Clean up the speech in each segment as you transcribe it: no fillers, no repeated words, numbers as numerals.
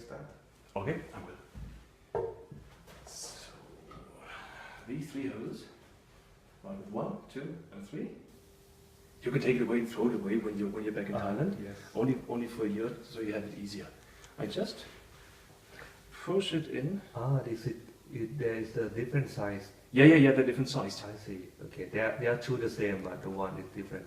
start. Okay, I will. So, these 3 hoses, one, two, and 3. You can take it away and throw it away when you're back in Thailand. Yes. Only for a year, so you have it easier. I just push it in. There is a different size. Yeah, they're different sized. I see. Okay, they are two the same, but the one is different.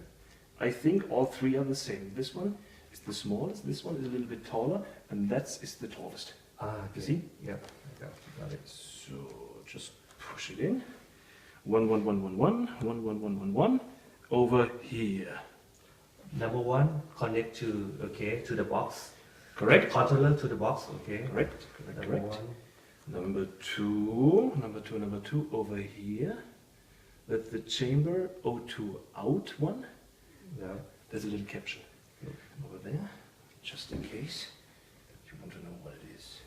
I think all 3 are the same. This one is the smallest, this one is a little bit taller, and that is the tallest. Okay. You see? Yeah, got it. So just push it in. 1, 1, 1, 1, 1, 1, 1, 1, 1, 1, over here. Number 1, connect to the box. Correct? Controller to the box, okay. Correct. Number 1. Number two, over here. That's the chamber O2 out one. Yeah. There's a little caption over there, just in case you want to know what it is.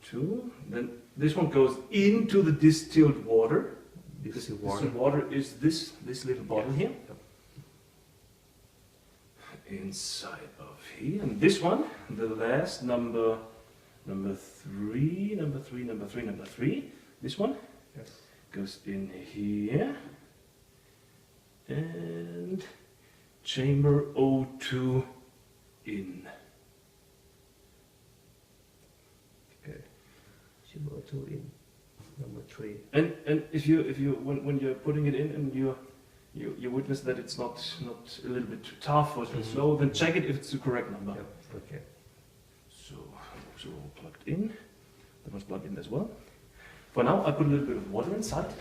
2. Then this one goes into the distilled water. Distilled water is this little bottle here. Yep. Inside of here. And this one, the last number 3. This one Yes. goes in here. And chamber O2 in. Okay. Chamber 2 in. Number 3. And if you when you're putting it in and you witness that it's not a little bit too tough or too slow, then check it if it's the correct number. Yep. Okay. So all plugged in. That was plugged in as well. For now, I put a little bit of water inside.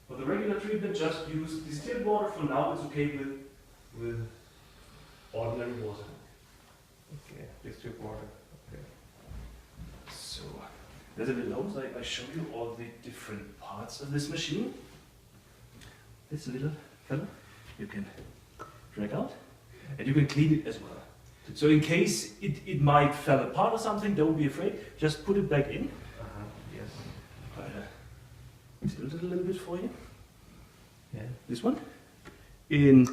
For the regular treatment, just use distilled water. For now, it's okay with ordinary water. Okay. Distilled water. Okay. So there's a little hose. I show you all the different parts of this machine. This little fella, you can drag out, and you can clean it as well. So in case it might fall apart or something, don't be afraid. Just put it back in. Yes. Tilt it a little bit for you. Yeah. This one. In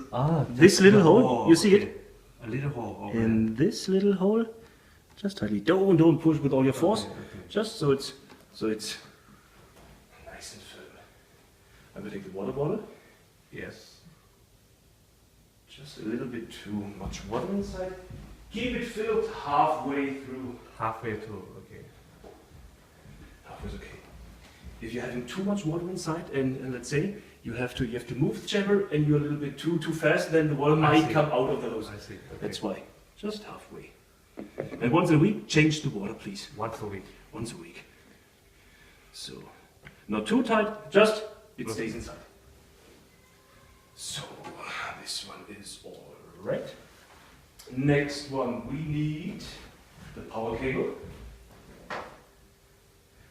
this little hole, you see it? A little hole. Okay. In this little hole, just tightly. Don't push with all your force. Okay. Just so it's nice and firm. I will take the water bottle. Yes. Just a little bit too much water inside. Keep it filled halfway through. Halfway through. Okay. Halfway's okay. If you're having too much water inside, and let's say you have to move the chamber, and you're a little bit too fast, then the water might come out of the hose. I see. Okay. That's why. Just halfway. And once a week, change the water, please. Once a week. Once a week. So, not too tight, just it stays inside. So, this one is all right. Next one, we need the power cable.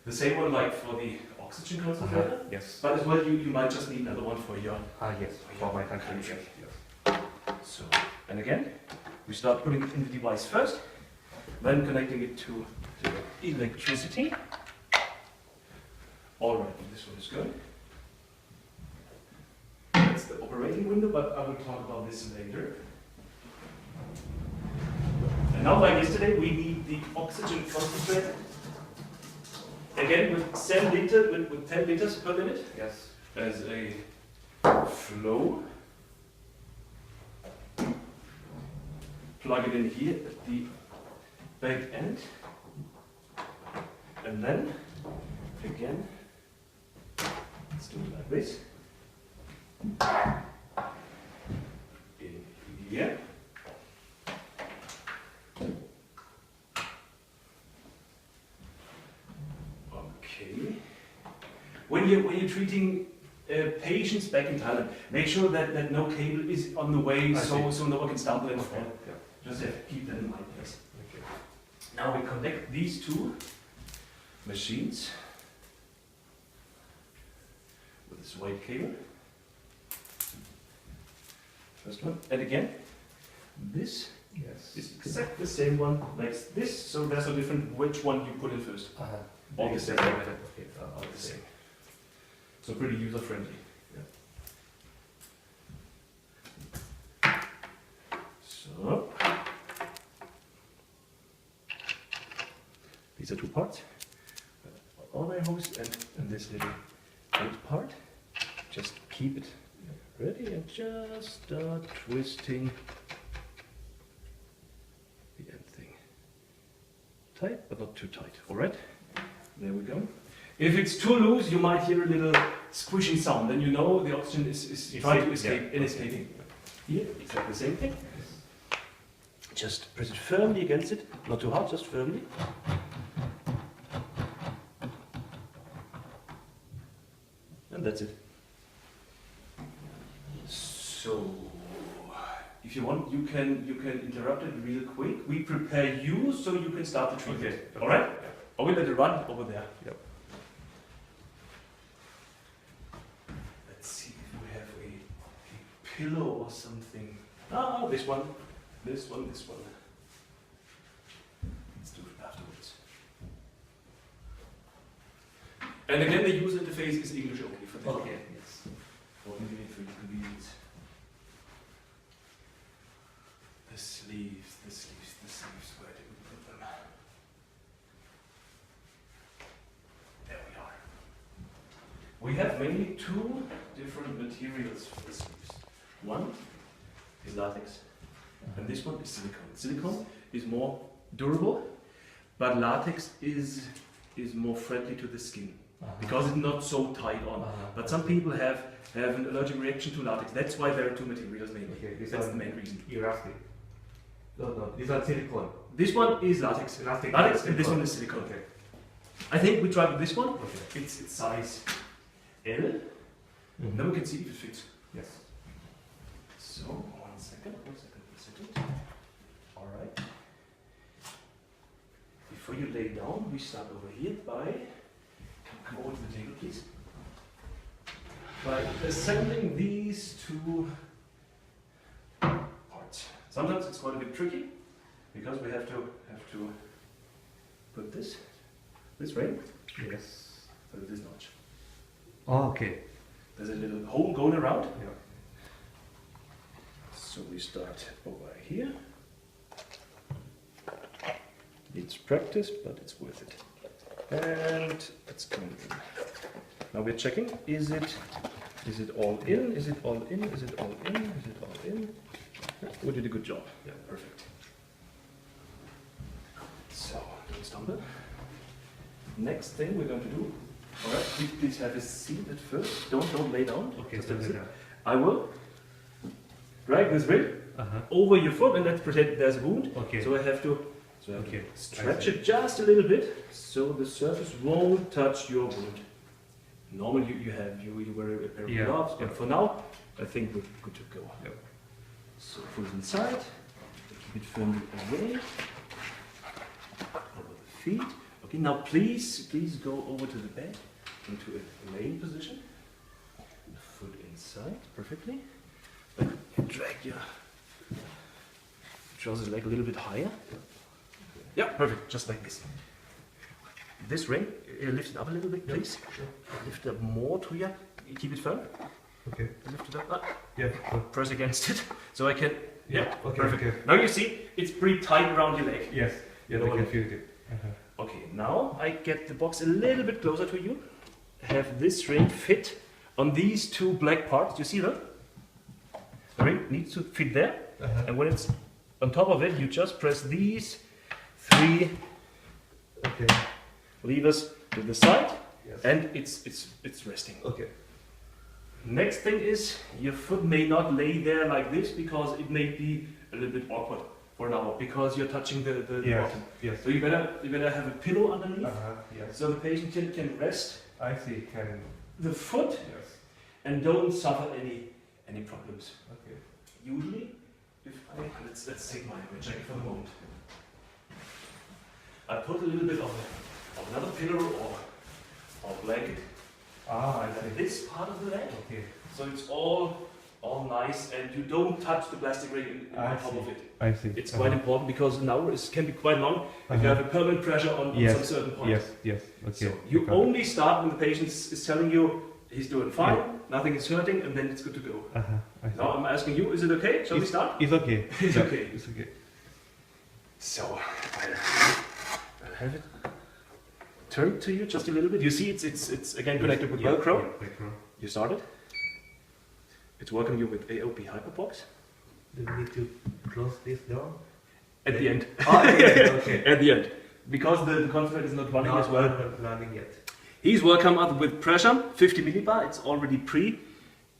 The same one like for the oxygen concentrator. Yes. But as well, you might just need another one for your... Yes. For my country. Yes. So, and again, we start putting it in the device first, then connecting it to the electricity. All right, this one is good. That's the operating window, but I will talk about this later. And now, like yesterday, we need the oxygen concentrator. Again, with 10 liters per minute. Yes. As a flow. Plug it in here at the back end. And then, again, let's do it like this. In here. Okay. When you're treating patients back in Thailand, make sure that no cable is on the way, so no one can stumble and fall. Yeah. Just have to keep that in mind, please. Okay. Now we connect these two machines with this white cable. First one, and again, this Yes. is exactly the same one like this, so there's no different which one you put in first. All the same. Okay. All the same. So pretty user friendly. Yeah. So, these are two parts. All my hose and this little end part. Just keep it ready and just start twisting the end thing. Tight, but not too tight. All right? There we go. If it's too loose, you might hear a little squishing sound. Then you know the oxygen is trying to escape and escaping. Here, exactly the same thing. Just press it firmly against it. Not too hard, just firmly. And that's it. So, if you want, you can interrupt it real quick. We prepare you so you can start the treatment. Okay. All right? Yeah. Or we let it run over there. Yep. Let's see if we have a pillow or something. Ah, this one. Let's do it afterwards. And again, the user interface is English only for this. Okay. Yes. For convenience. The sleeves. Where did we put them? There we are. We have mainly two different materials for the sleeves. One is latex, and this one is silicone. Silicone is more durable, but latex is more friendly to the skin because it's not so tight on. But some people have an allergic reaction to latex. That's why there are two materials mainly. Okay, that's the main reason. Elastic. No, these are silicone. This one is latex. Latex, and this one is silicone. Okay. I think we try with this one. Okay. It's size L. Then we can see if it fits. Yes. So, one second. All right. Before you lay down, we start over here by, come over to the table please, by assembling these two parts. Sometimes it's quite a bit tricky because we have to put this ring through this notch. Oh, okay. There's a little hole going around. Yeah. So we start over here. It's practice, but it's worth it. And it's coming in. Now we're checking, is it all in? Is it all in? Is it all in? Is it all in? Yeah, we did a good job. Yeah, perfect. So, don't stumble. Next thing we're going to do, all right, please have a seat at first. Don't lay down. Okay, just so sit. I will drag this ring over your foot, and let's pretend there's a wound. Okay. So I have to stretch it just a little bit so the surface won't touch your wound. Normally you wear a pair of gloves, but for now I think we're good to go. Yep. So put it inside, keep it firmly away, over the feet. Okay, now please go over to the bed, into a laying position. The foot inside, perfectly. Drag your trousers leg a little bit higher. Yeah, perfect, just like this. This ring, lift it up a little bit, please. Sure. Lift it up more to you. Keep it firm. Okay. Lift it up. Press against it, so I can. Yeah. Okay. Perfect. Okay. Now you see, it's pretty tight around your leg. Yes. Yeah, I can feel it. Okay. Now I get the box a little bit closer to you. Have this ring fit on these two black parts. You see that? The ring needs to fit there, and when it's on top of it, you just press these three levers to the side, and it's resting. Okay. Next thing is your foot may not lay there like this because it may be a little bit awkward for an hour because you're touching the bottom. Yes. So you better have a pillow underneath, so the patient can rest. I see. The foot, and don't suffer any problems. Okay. Usually, if let's take my check for the moment. I put a little bit of another pillow or blanket at this part of the leg. Okay. So it's all nice, and you don't touch the plastic ring on top of it. I see. It's quite important because an hour can be quite long if you have a permanent pressure on some certain point. Yes. Okay. So you only start when the patient is telling you He's doing fine, nothing is hurting, and then it's good to go. Now I'm asking you, is it okay? Shall we start? It's okay. It's okay. It's okay. So, I'll have it turn to you just a little bit. You see it's again connected with Velcro. Velcro. You started. It's welcoming you with AOP Hyperbox. Do we need to close this door? At the end. Oh, yeah, okay. At the end. Because the concentrate is not running as well. Not running yet. He's welcome up with pressure, 50 millibar. It's already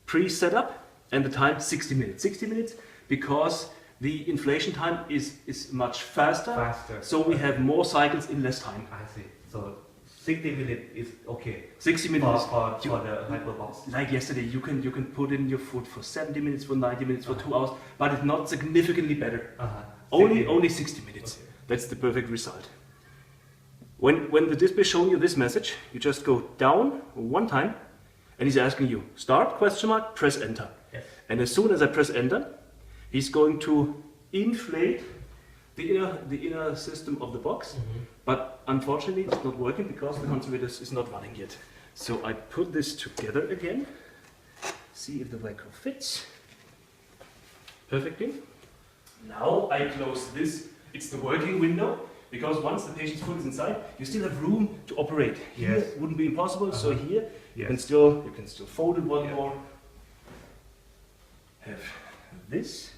pre-set up, and the time 60 minutes. 60 minutes because the inflation time is much faster. So we have more cycles in less time. I see. So 60 minutes is okay 60 minutes for the hyperbox. Like yesterday, you can put in your foot for 70 minutes, for 90 minutes, for 2 hours, but it's not significantly better. Only 60 minutes. Okay. That's the perfect result. When the display is showing you this message, you just go down one time, and he's asking you, start, question mark, press enter. Yes. And as soon as I press enter, he's going to inflate the inner system of the box, but unfortunately it's not working because the conservator is not running yet. So I put this together again, see if the Velcro fits perfectly. Now I close this, it's the working window, because once the patient's foot is inside, you still have room to operate. Here Yes. wouldn't be impossible, so here you Yes. can still fold it one Yeah. more. Have this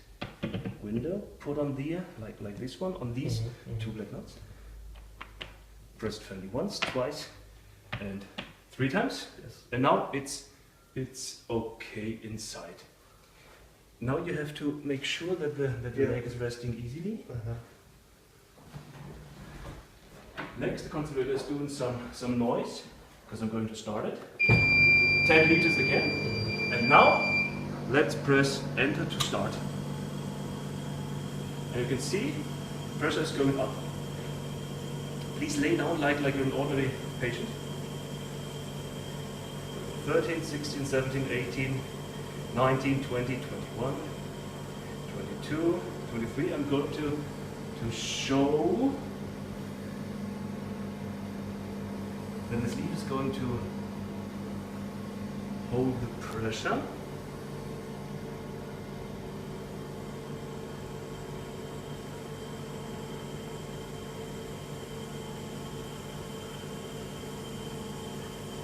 window put on there, like this one, on these two black nuts. Press it firmly once, twice, and 3 times. Yes. And now it's okay inside. Now you have to make sure that the leg is resting easily. Next, the conservator is doing some noise, because I'm going to start it. 10 liters again. And now, let's press enter to start. And you can see, pressure is going up. Please lay down like you're an ordinary patient. 13, 16, 17, 18, 19, 20, 21, 22, 23. I'm going to show. Then the sleeve is going to hold the pressure.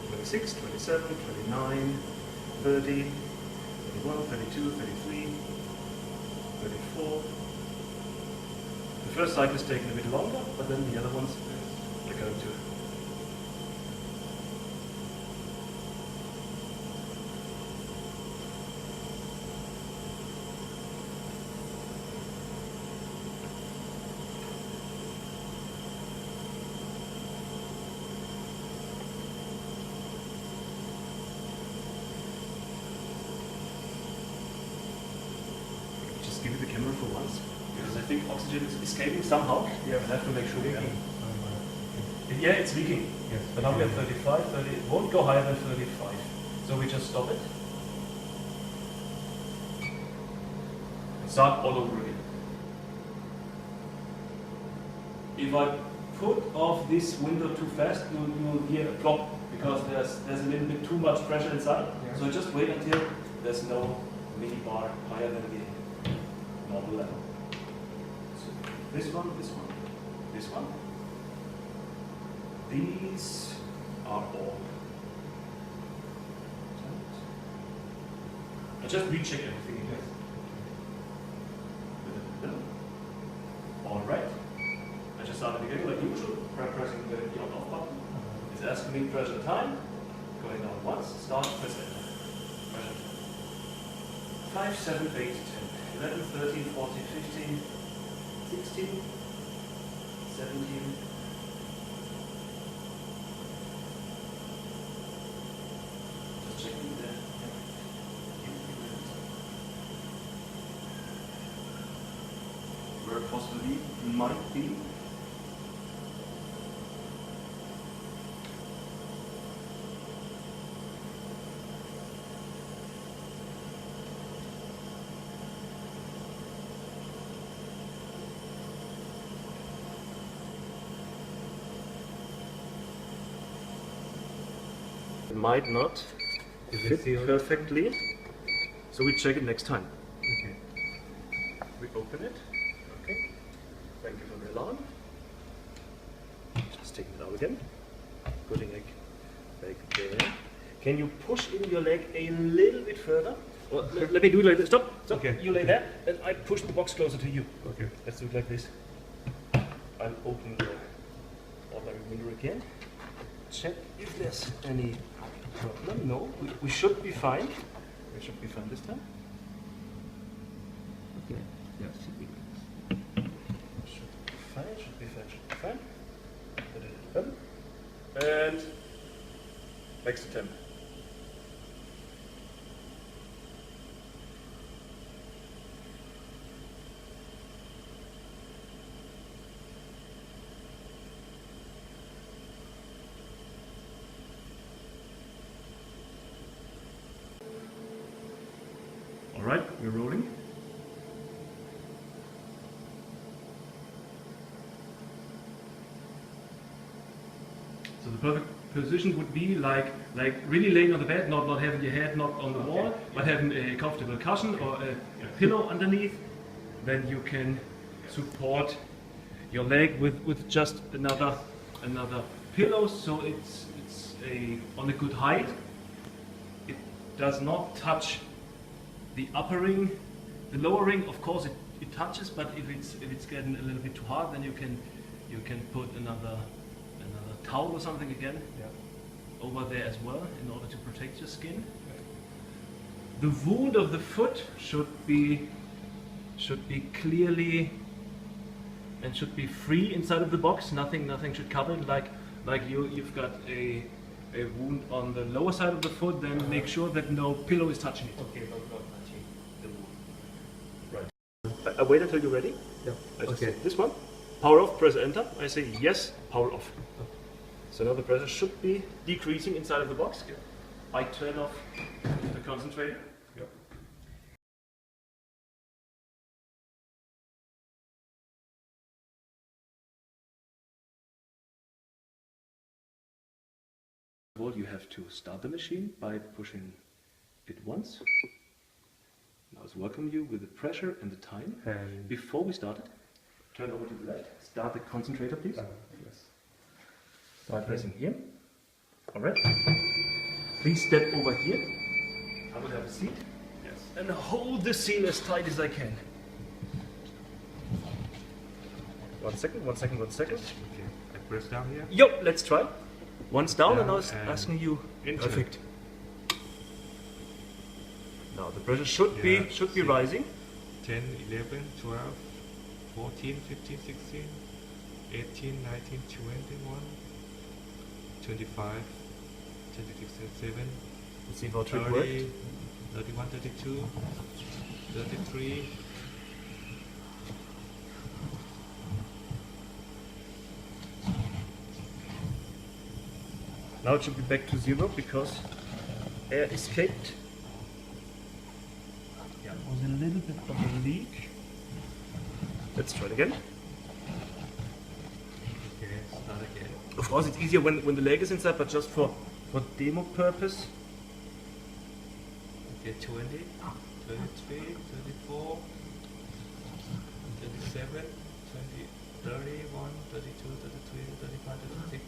Twenty-six, 27, 29, 30, 31, 32, 33, 34. The first cycle is taking a bit longer, but then the other ones are going to. Give it the camera for once, because I think oxygen is escaping somehow. Yeah, we have to make sure we have it. Yeah, it's leaking. Yes. But now we have 35, 30, it won't go higher than 35. So we just stop it. And start all over again. If I put off this window too fast, you'll hear a plop, because there's a little bit too much pressure inside. Yeah. So just wait until there's no mini bar higher than the normal level. So this one, this one, this one. These are all. I just recheck everything again. All right. I just started again like usual, pressing the on-off button. It's asking me pressure time. Going down once, start, press enter. Pressure. 5, 7, 8, 10. 11, 13, 14, 15, 16, 17, just checking there. Where possibly might be. Might not. fit perfectly. So we check it next time. Okay. We open it. Okay. Thank you for the alarm. Just taking it out again. Putting it back there. Can you push in your leg a little bit further? Well, let me do it like this. Stop. Stop. Okay. You lay there, and I push the box closer to you. Okay. Let's do it like this. I'll open the automatic window again. Check if there's any problem. No, we should be fine. We should be fine this time. Okay. Yeah, should be. Should be fine. Should be fine. Should be fine. And next attempt. All right, we're rolling. So the perfect position would be like really laying on the bed, not having your head not on the wall, but having a comfortable cushion or a pillow underneath. Then you can support your leg with just another pillow, so it's on a good height. It does not touch the upper ring. The lower ring, of course, it touches, but if it's getting a little bit too hard, then you can put another towel or something again over there as well in order to protect your skin. The wound of the foot should be clearly and should be free inside of the box. Nothing should cover it. Like you've got a wound on the lower side of the foot, then make sure that no pillow is touching it. Okay, not touching the wound. Right. I wait until you're ready. Yeah. I just Okay. say this one. Power off, press enter. I say yes, power off. So now the pressure should be decreasing inside of the box. I turn off the concentrator. Yeah. Well, you have to start the machine by pushing it once. Now it's welcome you with the pressure and the time. And Before we start it, turn over to the left. Start the concentrator, please. yes. By pressing here. Alright. Please step over here. I will have a seat. Yes. And hold the seal as tight as I can. 1 second, 1 second, 1 second. Okay. I press down here. Yo, let's try. Once down, and Down I was and asking you. into. Perfect. Now the pressure should Yeah, be rising. 10, 11, 12, 14, 15, 16, 18, 19, 21, 25, 26, 27, Let's see how it 30, worked. 31, 32, 33. Now it should be back to 0 because air escaped. Yeah, there was a little bit of a leak. Let's try it again. Okay, start again. Of course, it's easier when the leg is inside, but just for demo purpose. Okay, 20, 23, 34, 37, 20, 31, 32, 33, 35, 36,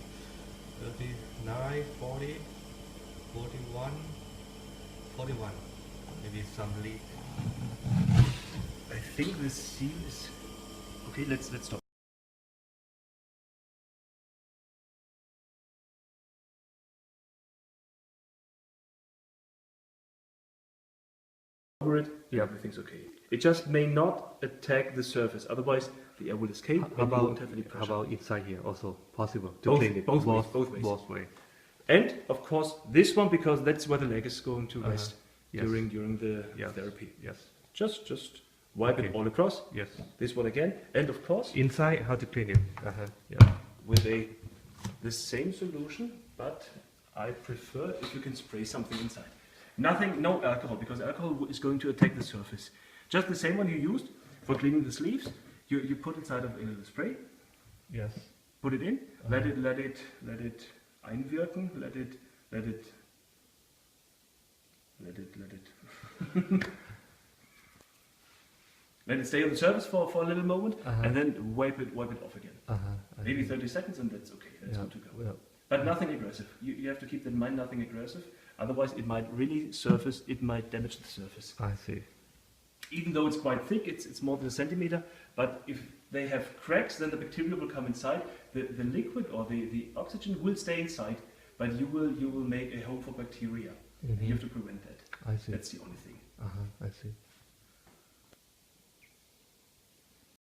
39, 40, 41, 41. Maybe some leak. I think the seal is okay. Let's stop. Over it, everything's okay. It just may not attack the surface, otherwise the air will escape and you won't have any pressure. How about inside here also possible to Both- clean it? both ways, both ways. Both way. And of course this one, because that's where the leg is going to rest Yes. during the Yes. therapy. Yes. Just wipe it Okay. all across. Yes. This one again, and of course Inside, how to clean it? yeah, with the same solution, but I prefer if you can spray something inside. No alcohol, because alcohol is going to attack the surface. Just the same one you used for cleaning the sleeves. You put inside of the spray, Yes. put it in, let it einwirken, let it let it let it stay on the surface for a little moment, and then wipe it off again. Maybe 30 seconds, and that's okay. That's good to go. Yeah. But nothing aggressive. You have to keep that in mind. Nothing aggressive. Otherwise, it might really surface. It might damage the surface. I see. Even though it's quite thick, it's more than a centimeter. But if they have cracks, then the bacteria will come inside. The liquid or the oxygen will stay inside, but you will make a home for bacteria. You have to prevent that. I see. That's the only thing. I see.